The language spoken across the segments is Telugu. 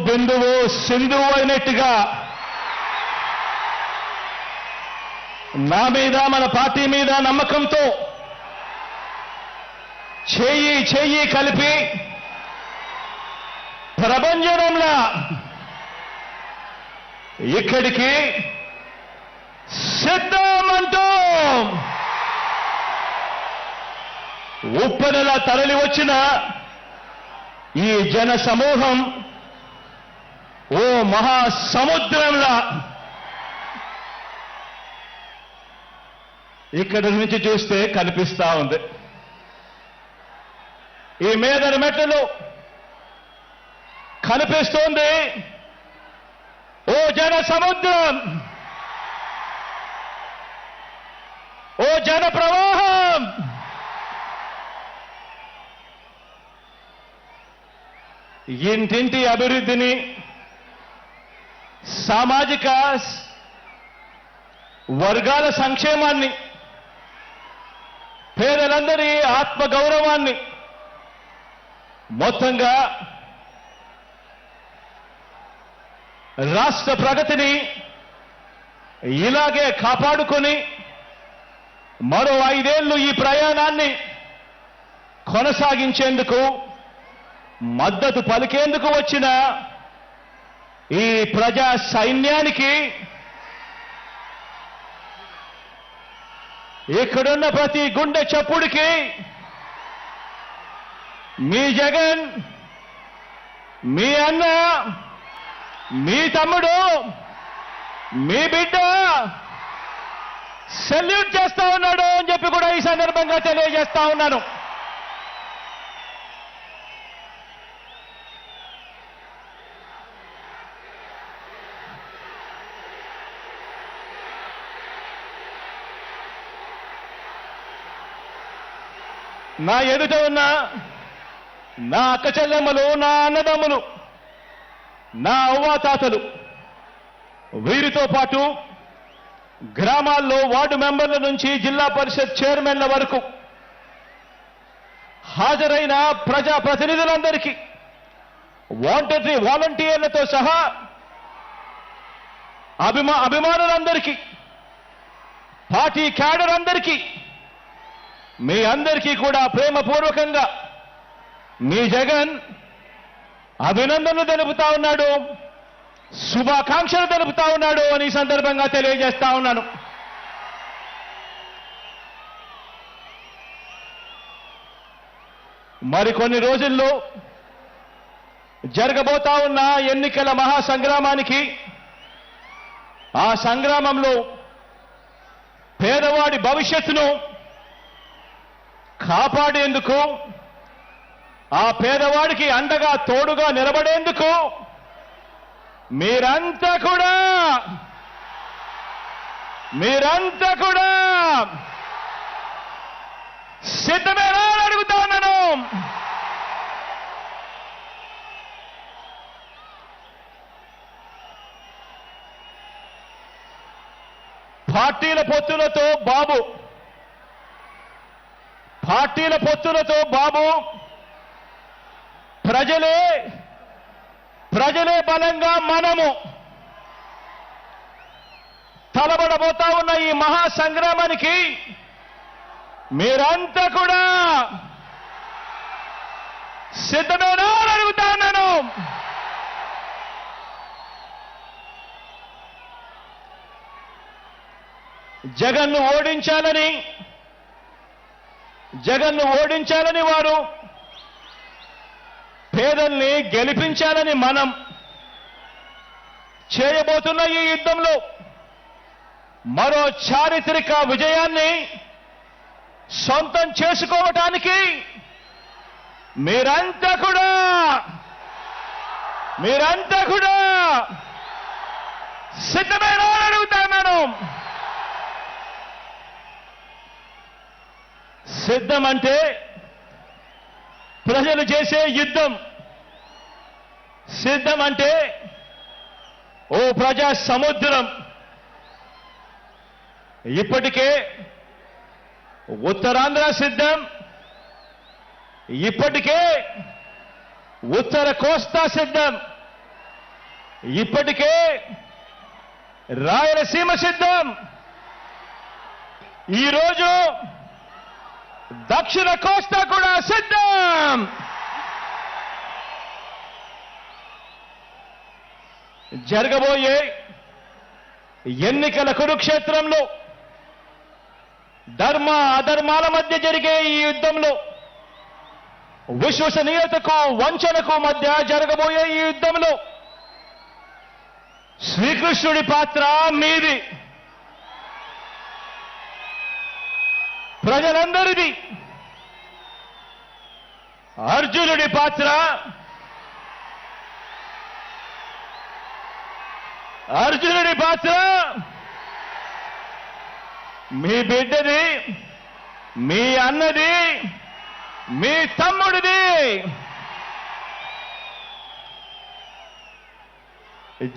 బిందువు సింధువు అయినట్టుగా నా మీద మన పార్టీ మీద నమ్మకంతో చేయి కలిపి ప్రభంజనంలా ఇక్కడికి సిద్ధమంటూ ఉప్పెనలా తరలి వచ్చిన ఈ జన సమూహం ఓ మహాసముద్రంలా ఇక్కడి నుంచి చూస్తే కనిపిస్తా ఉంది. ఈ మేదరి మెట్లలో కనిపిస్తోంది ఓ జన సముద్రం, ఓ జన ప్రవాహం. ఇంటింటి అభివృద్ధిని, సామాజిక వర్గాల సంక్షేమాన్ని, పేదలందరి ఆత్మగౌరవాన్ని, మొత్తంగా రాష్ట్ర ప్రగతిని ఇలాగే కాపాడుకొని మరో 5 ఏళ్లు ఈ ప్రయాణాన్ని కొనసాగించేందుకు మద్దతు పలికేందుకు వచ్చిన ఈ ప్రజా సైన్యానికి ఇక్కడున్న ప్రతి గుండె చప్పుడికి మీ జగన్, మీ అన్న, మీ తమ్ముడు, మీ బిడ్డ సెల్యూట్ చేస్తా ఉన్నాడు అని చెప్పి కూడా ఈ సందర్భంగా తెలియజేస్తా ఉన్నాను. నా ఎదుట ఉన్న నా అక్క చెల్లెమ్మలు, నా అన్నదమ్ములు, నా అవ్వాతాతలు, వీరితో పాటు గ్రామాల్లో వార్డు మెంబర్ల నుంచి జిల్లా పరిషత్ చైర్మన్ల వరకు హాజరైన ప్రజా ప్రతినిధులందరికీ, వాలంటీర్లతో సహా అభిమానులందరికీ, పార్టీ క్యాడర్ అందరికీ, మీ అందరికీ కూడా ప్రేమపూర్వకంగా మీ జగన్ అభినందనలు తెలుపుతా ఉన్నాడు, శుభాకాంక్షలు తెలుపుతా ఉన్నాడు అని ఈ సందర్భంగా తెలియజేస్తా ఉన్నాను. మరికొన్ని రోజుల్లో జరగబోతా ఉన్న ఎన్నికల మహాసంగ్రామానికి, ఆ సంగ్రామంలో పేదవాడి భవిష్యత్తును కాపాడేందుకు, ఆ పేదవాడికి అండగా తోడుగా నిలబడేందుకు మీరంతా కూడా సిద్ధమేనా అని అడుగుతా ఉన్నాను. పార్టీల పొత్తులతో బాబు ప్రజలే బలంగా మనము తలబడబోతా ఉన్న ఈ మహాసంగ్రామానికి మీరంతా కూడా సిద్ధమేనా అని అడుగుతా ఉన్నాను. జగన్ను ఓడించాలని వారు, పేదల్ని గెలిపించాలని మనం చేయబోతున్న ఈ యుద్ధంలో మరో చారిత్రక విజయాన్ని సొంతం చేసుకోవటానికి మీరంతా కూడా సిద్ధమేనా అని అడుగుతున్నాను. సిద్ధం అంటే ప్రజలు చేసే యుద్ధం. సిద్ధం అంటే ఓ ప్రజా సముద్రం. ఇప్పటికే ఉత్తరాంధ్ర సిద్ధం, ఇప్పటికే ఉత్తర కోస్తా సిద్ధం, ఇప్పటికే రాయలసీమ సిద్ధం. ఈరోజు దక్షిణ కోస్తా కూడా సిద్ధం. జరగబోయే ఎన్నికల కురుక్షేత్రంలో ధర్మ అధర్మాల మధ్య జరిగే ఈ యుద్ధంలో విశ్వసనీయతకు వంచనకు మధ్య జరగబోయే ఈ యుద్ధంలో శ్రీకృష్ణుడి పాత్ర మీది, ప్రజలందరిది. అర్జునుడి పాత్ర మీ బిడ్డది, మీ అన్నది, మీ తమ్ముడిది.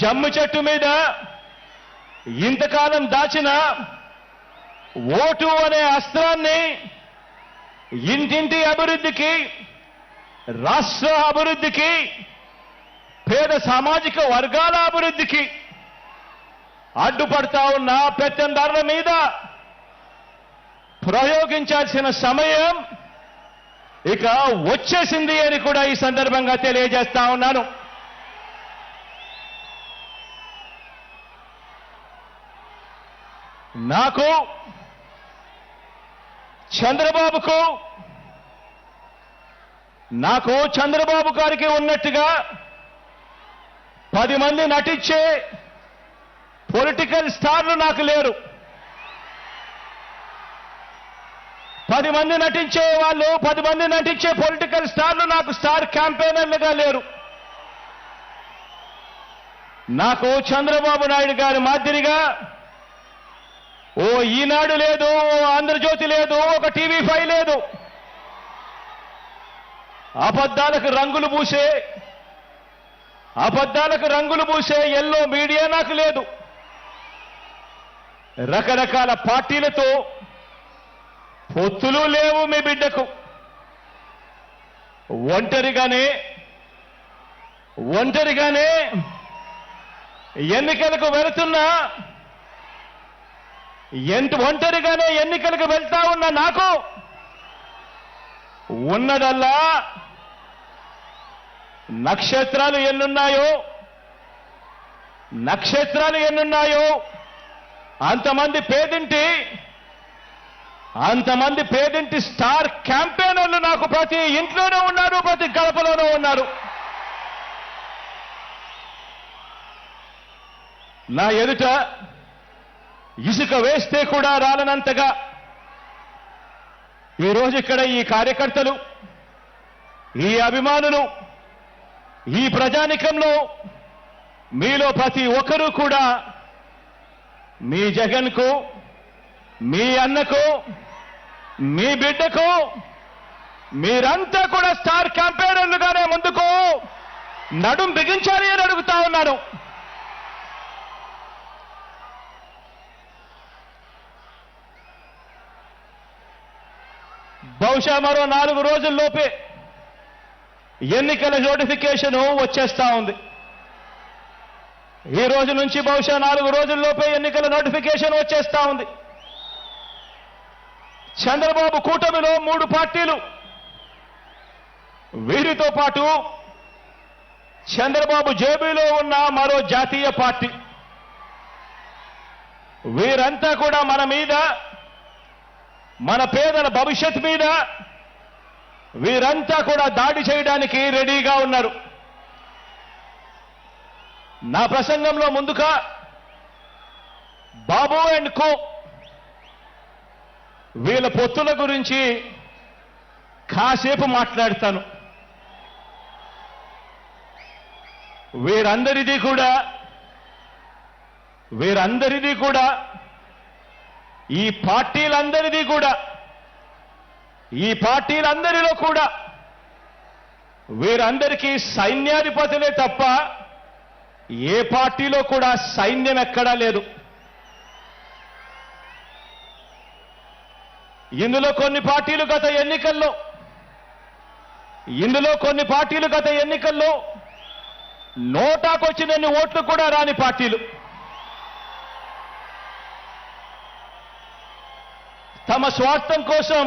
జమ్ము చెట్టు మీద ఇంతకాలం దాచిన ఓటు అనే అస్త్రాన్ని ఇంటింటి అభివృద్ధికి, రాష్ట్ర అభివృద్ధికి, పేద సామాజిక వర్గాల అభివృద్ధికి అడ్డుపడతా ఉన్న పెత్తందారుల మీద ప్రయోగించాల్సిన సమయం ఇక వచ్చేసింది అని కూడా ఈ సందర్భంగా తెలియజేస్తా ఉన్నాను. నాకు, చంద్రబాబు గారికి ఉన్నట్టుగా 10 మంది నటించే పొలిటికల్ స్టార్లు నాకు లేరు. 10 మంది నటించే వాళ్ళు, 10 మంది నటించే పొలిటికల్ స్టార్లు నాకు స్టార్ క్యాంపెయినర్లుగా లేరు. నాకు చంద్రబాబు నాయుడు గారి మాదిరిగా ఓ ఈనాడు లేదు, ఓ ఆంధ్రజ్యోతి లేదు, ఒక టీవీ5 లేదు. అబద్ధాలకు రంగులు పూసే ఎల్లో మీడియా నాకు లేదు. రకరకాల పార్టీలతో పొత్తులు లేవు మీ బిడ్డకు. ఒంటరిగానే ఎన్నికలకు వెళుతున్నా, ఒంటరిగానే ఎన్నికలకు వెళ్తా ఉన్న నాకు ఉన్నదల్లా నక్షత్రాలు ఎన్నున్నాయో అంతమంది పేదింటి స్టార్ క్యాంపెయినర్లు నాకు ప్రతి ఇంట్లోనూ ఉన్నారు, ప్రతి గడపలోనూ ఉన్నారు. నా ఎదుట ఇసుక వేస్తే కూడా రాలనంతగా ఈరోజు ఇక్కడ ఈ కార్యకర్తలు, ఈ అభిమానులు, ఈ ప్రజానికంలో మీలో ప్రతి ఒక్కరూ కూడా మీ జగన్కు, మీ అన్నకు, మీ బిడ్డకు మీరంతా కూడా స్టార్ క్యాంపెయినర్లుగానే ముందుకు నడుం బిగించాలి అని అడుగుతా ఉన్నాను. బహుశా మరో 4 రోజుల్లోపే ఎన్నికల నోటిఫికేషన్ వచ్చేస్తా ఉంది. ఈ రోజు నుంచి బహుశా 4 రోజుల్లోపే ఎన్నికల నోటిఫికేషన్ వచ్చేస్తా ఉంది. చంద్రబాబు కూటమిలో 3 పార్టీలు, వీరితో పాటు చంద్రబాబు జేబీలో ఉన్న మరో జాతీయ పార్టీ, వీరంతా కూడా మన మీద, మన పేదల భవిష్యత్ మీద వీరంతా కూడా దాడి చేయడానికి రెడీగా ఉన్నారు. నా ప్రసంగంలో ముందుగా బాబు అండ్ కో వీళ్ళ పొత్తుల గురించి కాసేపు మాట్లాడతాను. వీరందరిది కూడా ఈ పార్టీలందరిలో కూడా వీరందరికీ సైన్యాధిపతులే తప్ప ఏ పార్టీలో కూడా సైన్యం ఎక్కడా లేదు. ఇందులో కొన్ని పార్టీలు గత ఎన్నికల్లో నోటాకొచ్చినన్ని ఓట్లు కూడా రాని పార్టీలు, తమ స్వార్థం కోసం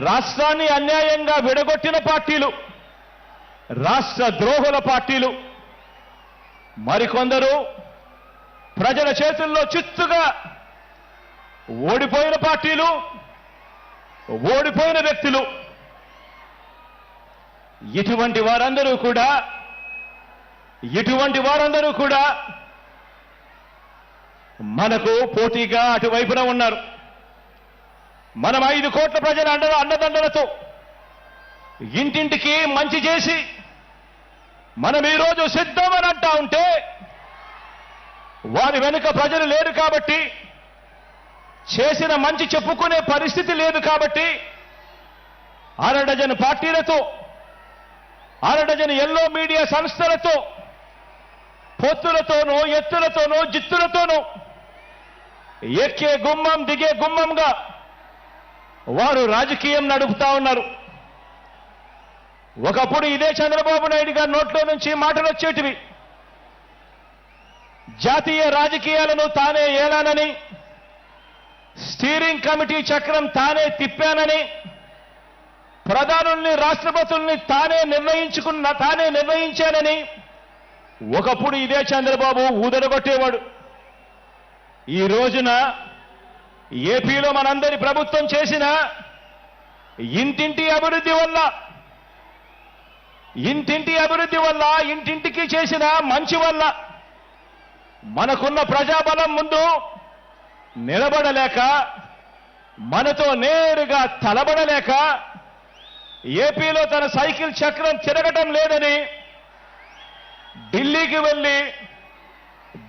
రాష్ట్రాన్ని అన్యాయంగా విడగొట్టిన పార్టీలు, రాష్ట్ర ద్రోహుల పార్టీలు, మరికొందరు ప్రజల చేతుల్లో చిత్తుగా ఓడిపోయిన పార్టీలు, ఓడిపోయిన వ్యక్తులు. ఇటువంటి వారందరూ కూడా మనకు పోటీగా అటువైపున ఉన్నారు. మనం 5 కోట్ల ప్రజల అండదండలతో ఇంటింటికి మంచి చేసి మనం ఈరోజు సిద్ధమని అంటా ఉంటే వారి వెనుక ప్రజలు లేరు కాబట్టి, చేసిన మంచి చెప్పుకునే పరిస్థితి లేదు కాబట్టి, అరడజన్ పార్టీలతో, అరడజన్ ఎల్లో మీడియా సంస్థలతో, పొత్తులతోనూ, ఎత్తులతోనూ, జిత్తులతోనూ ఎక్కే గుమ్మం దిగే గుమ్మంగా వారు రాజకీయం నడుపుతా ఉన్నారు. ఒకప్పుడు ఇదే చంద్రబాబు నాయుడు గారి నోట్లో నుంచి మాటలు వచ్చేటివి, జాతీయ రాజకీయాలను తానే ఏలానని, స్టీరింగ్ కమిటీ చక్రం తానే తిప్పానని, ప్రధానుల్ని, రాష్ట్రపతుల్ని తానే నిర్ణయించానని ఒకప్పుడు ఇదే చంద్రబాబు ఊదరగొట్టేవాడు. ఈ రోజున ఏపీలో మనందరి ప్రభుత్వం చేసిన ఇంటింటి అభివృద్ధి వల్ల, ఇంటింటికి చేసిన మంచి వల్ల మనకున్న ప్రజాబలం ముందు నిలబడలేక, మనతో నేరుగా తలబడలేక, ఏపీలో తన సైకిల్ చక్రం తిరగటం లేదని ఢిల్లీకి వెళ్లి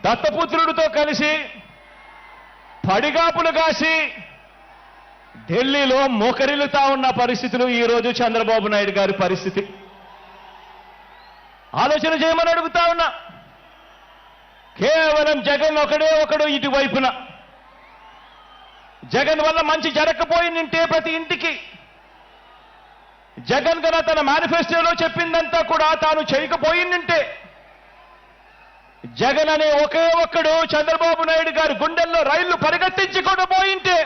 దత్తపుత్రుడితో కలిసి పడిగాపులు కాసి ఢిల్లీలో మోకరిల్లుతా ఉన్న పరిస్థితులు ఈరోజు చంద్రబాబు నాయుడు గారి పరిస్థితి. ఆలోచన చేయమని అడుగుతా ఉన్నా. కేవలం జగన్ ఒకడు ఇటువైపున, జగన్ వల్ల మంచి జరగకపోయిందంటే ప్రతి ఇంటికి, జగన్ గన తన మేనిఫెస్టోలో చెప్పిందంతా కూడా తాను చేయకపోయిందంటే, జగన్ అనే ఒకే ఒక్కడు చంద్రబాబు నాయుడు గారి గుండెల్లో రైళ్లు పరిగెత్తించుకుండా పోయింటే,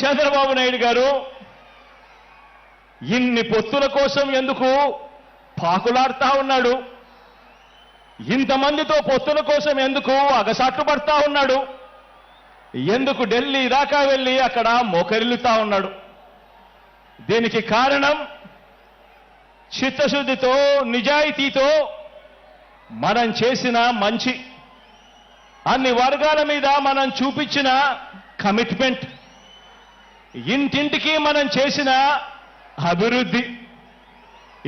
చంద్రబాబు నాయుడు గారు ఇన్ని పొత్తుల కోసం ఎందుకు పాకులాడుతా ఉన్నాడు? ఇంతమందితో పొత్తుల కోసం ఎందుకు అగసాట్లు పడతా ఉన్నాడు? ఎందుకు ఢిల్లీ దాకా వెళ్ళి అక్కడ మోకరిల్లుతా ఉన్నాడు? దీనికి కారణం చిత్తశుద్ధితో, నిజాయితీతో మనం చేసిన మంచి, అన్ని వర్గాల మీద మనం చూపించిన కమిట్మెంట్, ఇంటింటికి మనం చేసిన అభివృద్ధి.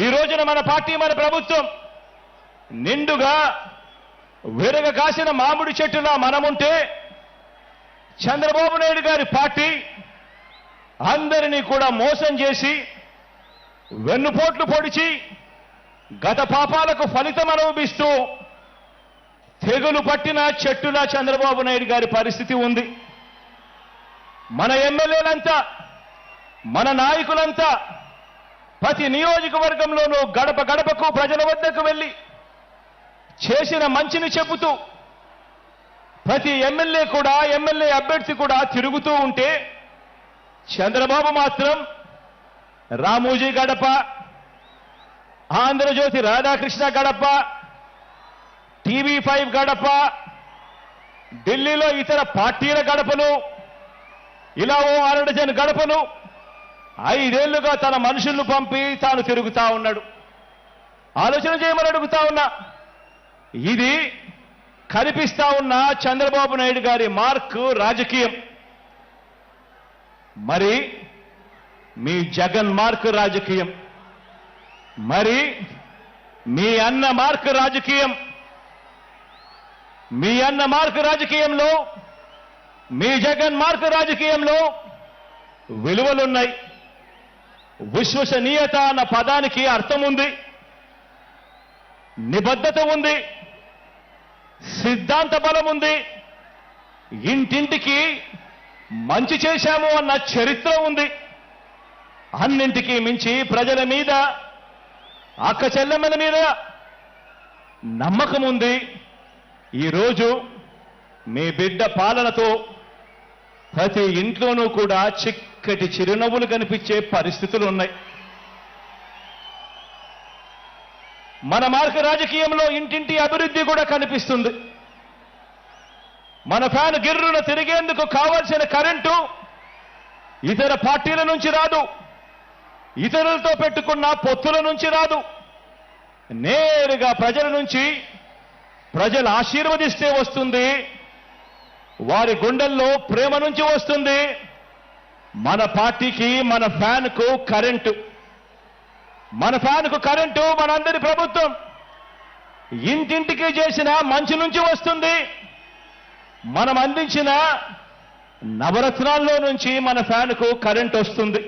ఈ రోజున మన పార్టీ, మన ప్రభుత్వం నిండుగా విరగ కాసిన మామిడి చెట్టులా మనముంటే, చంద్రబాబు నాయుడు గారి పార్టీ అందరినీ కూడా మోసం చేసి, వెన్నుపోట్లు పొడిచి, గత పాపాలకు ఫలితం అనుభవిస్తూ తెగులు పట్టిన చెట్టులా చంద్రబాబు నాయుడు గారి పరిస్థితి ఉంది. మన ఎమ్మెల్యేలంతా, మన నాయకులంతా ప్రతి నియోజకవర్గంలోనూ గడప గడపకు ప్రజల వద్దకు వెళ్ళి చేసిన మంచిని చెబుతూ, ప్రతి ఎమ్మెల్యే అభ్యర్థి కూడా తిరుగుతూ ఉంటే, చంద్రబాబు మాత్రం రామోజీ గడప, ఆంధ్రజ్యోతి రాధాకృష్ణ గడప, టీవీ5 గడప, ఢిల్లీలో ఇతర పార్టీల గడపలు, ఇలా ఓ 6 డజన్ గడపను 5 ఏళ్లుగా తన మనుషులను పంపి తాను తిరుగుతా ఉన్నాడు. ఆలోచన చేయమని అడుగుతా ఉన్నా. ఇది కనిపిస్తా ఉన్న చంద్రబాబు నాయుడు గారి మార్క్ రాజకీయం. మరి మీ జగన్ మార్క్ రాజకీయం, మరి మీ అన్న మార్క్ రాజకీయం. మీ అన్న మార్క్ రాజకీయంలో, మీ జగన్ మార్క్ రాజకీయంలో విలువలున్నాయి. విశ్వసనీయత అన్న పదానికి అర్థం ఉంది, నిబద్ధత ఉంది, సిద్ధాంత బలం ఉంది, ఇంటింటికి మంచి చేశాము అన్న చరిత్ర ఉంది. అన్నింటికీ మించి ప్రజల మీద, అక్క చెల్లెమ్మల మీద నమ్మకం ఉంది. ఈరోజు మీ బిడ్డ పాలనతో ప్రతి ఇంట్లోనూ కూడా చిక్కటి చిరునవ్వులు కనిపించే పరిస్థితులు ఉన్నాయి. మన మార్గ రాజకీయంలో ఇంటింటి అభివృద్ధి కూడా కనిపిస్తుంది. మన ఫ్యాన్ గిర్రున తిరిగేందుకు కావాల్సిన కరెంటు ఇతర పార్టీల నుంచి రాదు, ఇతరులతో పెట్టుకున్న పొత్తుల నుంచి రాదు, నేరుగా ప్రజల నుంచి, ప్రజలు ఆశీర్వదిస్తే వస్తుంది, వారి గుండెల్లో ప్రేమ నుంచి వస్తుంది. మన పార్టీకి, మన ఫ్యాన్కు కరెంటు, మన ఫ్యాన్కు కరెంటు మనందరి ప్రభుత్వం ఇంటింటికి చేసిన మంచి నుంచి వస్తుంది. మనం అందించిన నవరత్నాల్లో నుంచి మన ఫ్యాన్కు కరెంటు వస్తుంది.